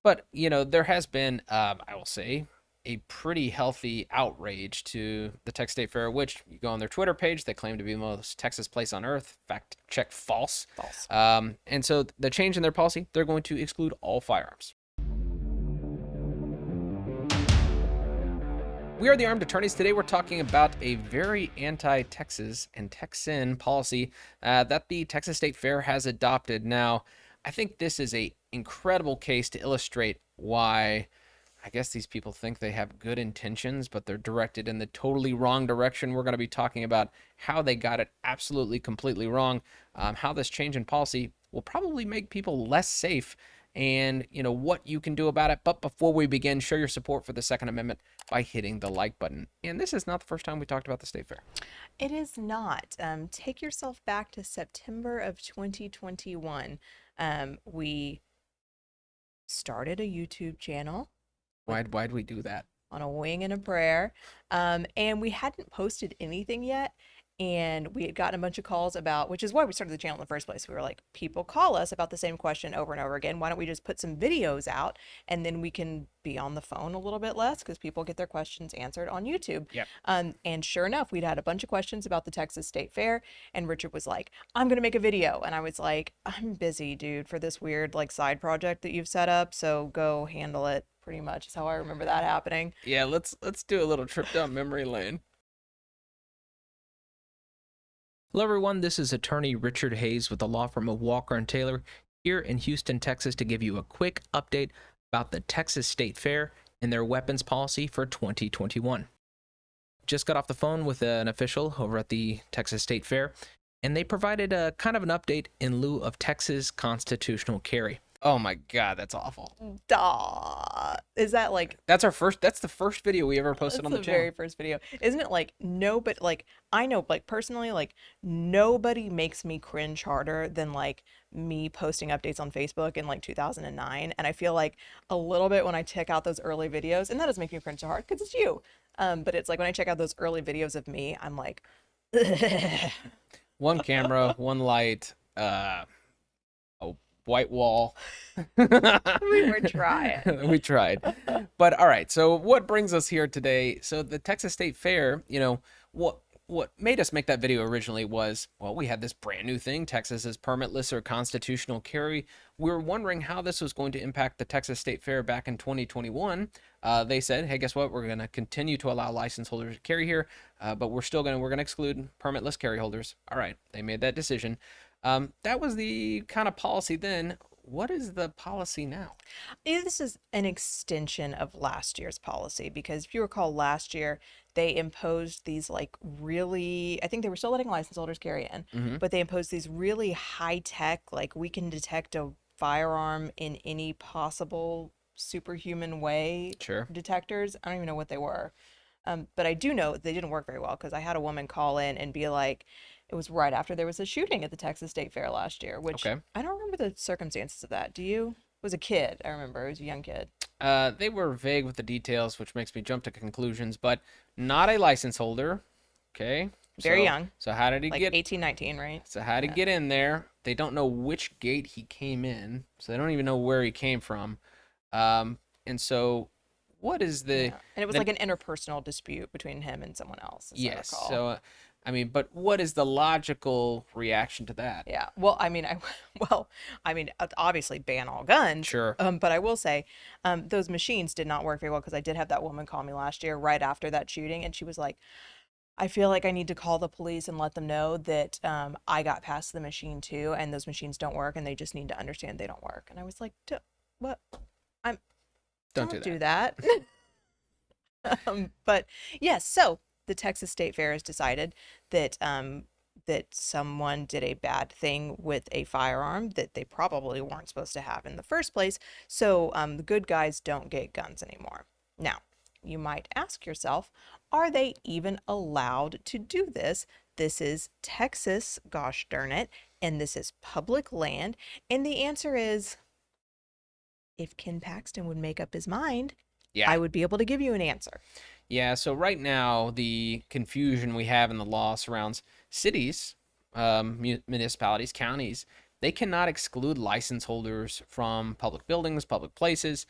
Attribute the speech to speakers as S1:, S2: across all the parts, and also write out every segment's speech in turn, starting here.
S1: But, there has been, I will say, a pretty healthy outrage to the Texas State Fair, which you go on their Twitter page, they claim to be the most Texas place on earth. Fact check false.
S2: False.
S1: And so the change in their policy, they're going to exclude all firearms. We are the Armed Attorneys. Today we're talking about a very anti-Texas and Texan policy that the Texas State Fair has adopted. Now, I think this is a incredible case to illustrate why I guess these people think they have good intentions, but they're directed in the totally wrong direction. We're going to be talking about how they got it absolutely, completely wrong, how this change in policy will probably make people less safe, and what you can do about it. But before we begin, show your support for the Second Amendment by hitting the like button. And this is not the first time we talked about the State Fair.
S2: It is not. Take yourself back to September of 2021. We started a YouTube channel
S1: Why'd we do that?
S2: on a wing and a prayer. And we hadn't posted anything yet. And we had gotten a bunch of calls about, which is why we started the channel in the first place. We were like, people call us about the same question over and over again. Why don't we just put some videos out and then we can be on the phone a little bit less because people get their questions answered on YouTube.
S1: Yep.
S2: And sure enough, we'd had a bunch of questions about the Texas State Fair. And Richard was like, I'm going to make a video. And I was like, I'm busy, dude, for this weird like side project that you've set up. So go handle it. Pretty much is how I remember that happening.
S1: Yeah, let's do a little trip down memory lane. Hello, everyone. This is attorney Richard Hayes with the law firm of Walker and Taylor here in Houston, Texas, to give you a quick update about the Texas State Fair and their weapons policy for 2021. Just got off the phone with an official over at the Texas State Fair, and they provided a kind of an update in lieu of Texas constitutional carry. Oh my God, that's awful.
S2: Duh. Is that like
S1: That's the first video we ever posted on the
S2: the
S1: channel.
S2: very first video? Isn't it like no, but like I know, like personally, like nobody makes me cringe harder than like me posting updates on Facebook in like 2009. And I feel like a little bit when I check out those early videos, and that doesn't make me cringe so hard because it's you. But it's like when I check out those early videos of me, I'm like,
S1: One camera, one light, a white wall.
S2: we were trying.
S1: We tried. But all right, so what brings us here today? So the Texas State Fair, what made us make that video originally was, well, we had this brand new thing, Texas's permitless or constitutional carry. We were wondering how this was going to impact the Texas State Fair back in 2021. They said, hey, guess what? We're going to continue to allow license holders to carry here, but we're going to exclude permitless carry holders. All right, they made that decision. That was the kind of policy then. What is the policy now?
S2: This is an extension of last year's policy because if you recall last year, they imposed these like really, I think they were still letting license holders carry in, but they imposed these really high tech, like we can detect a firearm in any possible superhuman way
S1: Sure.
S2: detectors. I don't even know what they were. But I do know they didn't work very well because I had a woman call in and be like, it was right after there was a shooting at the Texas State Fair last year, which
S1: Okay.
S2: I don't remember the circumstances of that. Do you? It was a kid. I remember. It was a young kid.
S1: They were vague with the details, which makes me jump to conclusions, but not a license holder. Okay.
S2: Very
S1: So,
S2: young.
S1: so how did he
S2: Like
S1: get?
S2: 18, 19, right?
S1: So how did he get in there? They don't know which gate he came in, so they don't even know where he came from. And so, what is the?
S2: Yeah. And it was
S1: the
S2: like an interpersonal dispute between him and someone else, as I
S1: yes.
S2: recall.
S1: So, I mean, but what is the logical reaction to that?
S2: Yeah. Well, obviously ban all guns.
S1: Sure.
S2: But I will say, those machines did not work very well because I did have that woman call me last year right after that shooting, and she was like, I feel like I need to call the police and let them know that I got past the machine too, and those machines don't work, and they just need to understand they don't work. And I was like, what? I'm
S1: Don't
S2: do that. But yes, so the Texas State Fair has decided that that someone did a bad thing with a firearm that they probably weren't supposed to have in the first place. So the good guys don't get guns anymore. Now, you might ask yourself, are they even allowed to do this? This is Texas, gosh darn it, and this is public land. And the answer is, if Ken Paxton would make up his mind,
S1: Yeah.
S2: I would be able to give you an answer.
S1: Yeah, so right now, the confusion we have in the law surrounds cities, municipalities, counties They cannot exclude license holders from public buildings, public places.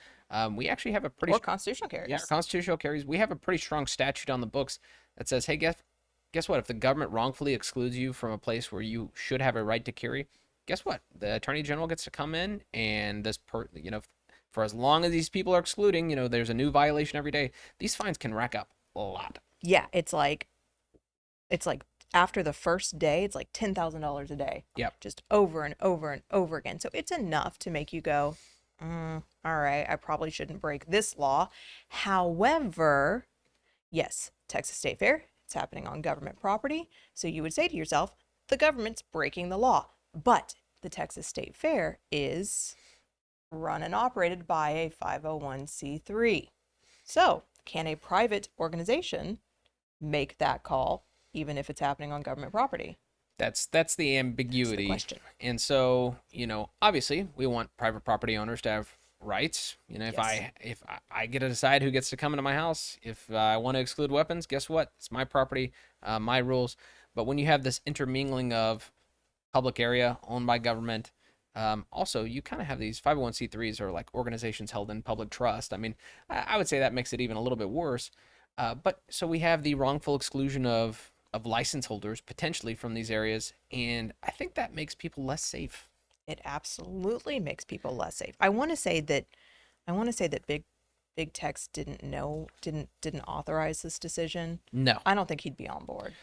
S1: We actually have a pretty
S2: Or constitutional
S1: yeah, our
S2: carriers.
S1: constitutional carries. We have a pretty strong statute on the books that says, hey, guess what? If the government wrongfully excludes you from a place where you should have a right to carry, guess what? The attorney general gets to come in and for as long as these people are excluding, there's a new violation every day. These fines can rack up a lot.
S2: Yeah, it's like after the first day, it's like $10,000 a day,
S1: Yep.
S2: just over and over and over again. So it's enough to make you go, all right, I probably shouldn't break this law. However, yes, Texas State Fair, it's happening on government property. So you would say to yourself, the government's breaking the law. But the Texas State Fair is run and operated by a 501c3. So can a private organization make that call even if it's happening on government property?
S1: That's the
S2: That's the
S1: ambiguity.
S2: question.
S1: And so, obviously we want private property owners to have rights. If
S2: Yes.
S1: I get to decide who gets to come into my house, if I want to exclude weapons, guess what? It's my property, my rules. But when you have this intermingling of public area owned by government, also you kind of have these 501c3s or like organizations held in public trust. I mean, I would say that makes it even a little bit worse. But so we have the wrongful exclusion of license holders potentially from these areas, and I think that makes people less safe.
S2: It absolutely makes people less safe. I want to say that Big Tex didn't authorize this decision.
S1: No,
S2: I don't think he'd be on board.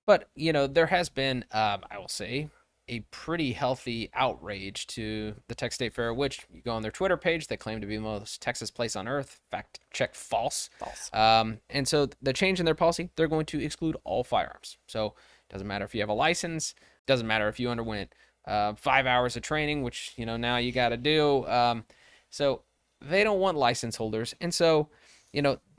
S1: but there has been, I will say, a pretty healthy outrage to the Texas State Fair, which you go on their Twitter page, they claim to be the most Texas place on earth. Fact check, false.
S2: False.
S1: And so the change in their policy, they're going to exclude all firearms. So it doesn't matter if you have a license, doesn't matter if you underwent 5 hours of training, which now you got to do. So they don't want license holders, and so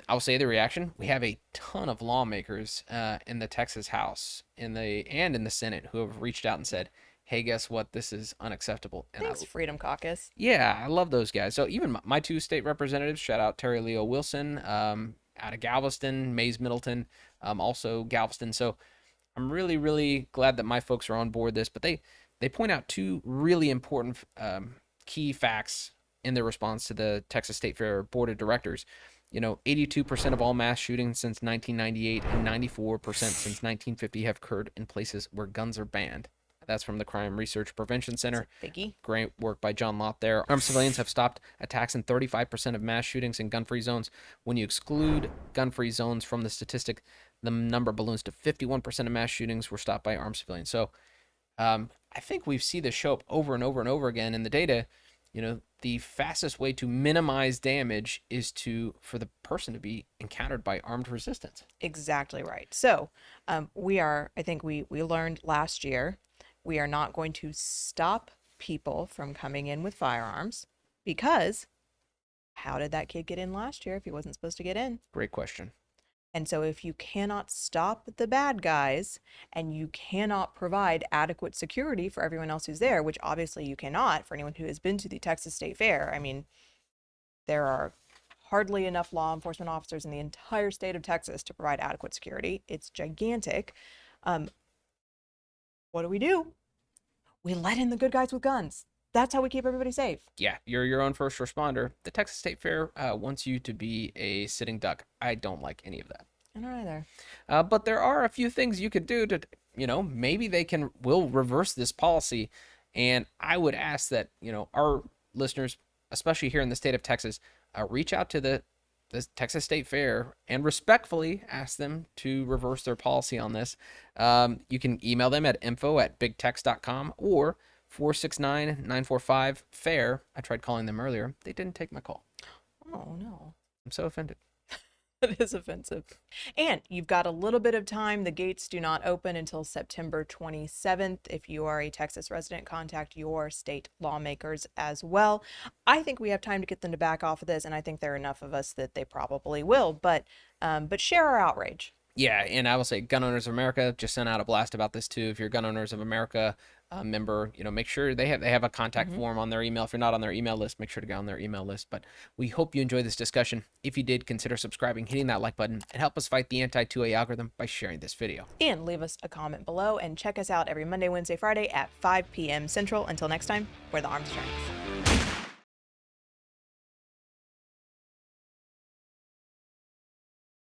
S1: I'll say the reaction. We have a ton of lawmakers in the Texas House and in the Senate who have reached out and said, "Hey, guess what? This is unacceptable." And
S2: Thanks, Freedom Caucus.
S1: yeah, I love those guys. So even my two state representatives, shout out Terry Leo Wilson, out of Galveston, Mays Middleton, also Galveston. So I'm really, really glad that my folks are on board this. But they point out two really important key facts in their response to the Texas State Fair Board of Directors. 82% of all mass shootings since 1998 and 94% since 1950 have occurred in places where guns are banned. That's from the Crime Research Prevention Center.
S2: Biggie.
S1: Great work by John Lott there. Armed civilians have stopped attacks in 35% of mass shootings in gun-free zones. When you exclude gun-free zones from the statistic, the number balloons to 51% of mass shootings were stopped by armed civilians. So I think we see this show up over and over and over again in the data. The fastest way to minimize damage is for the person to be encountered by armed resistance.
S2: Exactly right. So I think we learned last year, we are not going to stop people from coming in with firearms because how did that kid get in last year if he wasn't supposed to get in?
S1: Great question.
S2: And so if you cannot stop the bad guys and you cannot provide adequate security for everyone else who's there, which obviously you cannot for anyone who has been to the Texas State Fair. I mean, there are hardly enough law enforcement officers in the entire state of Texas to provide adequate security. It's gigantic. What do? We let in the good guys with guns. That's how we keep everybody safe.
S1: Yeah, you're your own first responder. The Texas State Fair wants you to be a sitting duck. I don't like any of that.
S2: I don't either.
S1: But there are a few things you could do to, maybe will reverse this policy. And I would ask that, our listeners, especially here in the state of Texas, reach out to the Texas State Fair and respectfully ask them to reverse their policy on this. You can email them at info@bigtex.com or 469-945-FAIR. I tried calling them earlier. They didn't take my call.
S2: Oh, no.
S1: I'm so offended.
S2: It is offensive. And you've got a little bit of time. The gates do not open until September 27th. If you are a Texas resident, contact your state lawmakers as well. I think we have time to get them to back off of this, and I think there are enough of us that they probably will. But share our outrage.
S1: Yeah, and I will say Gun Owners of America just sent out a blast about this too. If you're Gun Owners of America, member, make sure they have a contact
S2: Hmm.
S1: form on their email. If you're not on their email list, make sure to get on their email list. But we hope you enjoy this discussion. If you did, consider subscribing, hitting that like button, and help us fight the anti-2A algorithm by sharing this video.
S2: And leave us a comment below and check us out every Monday, Wednesday, Friday at 5 p.m. Central. Until next time, we're the arms attorneys.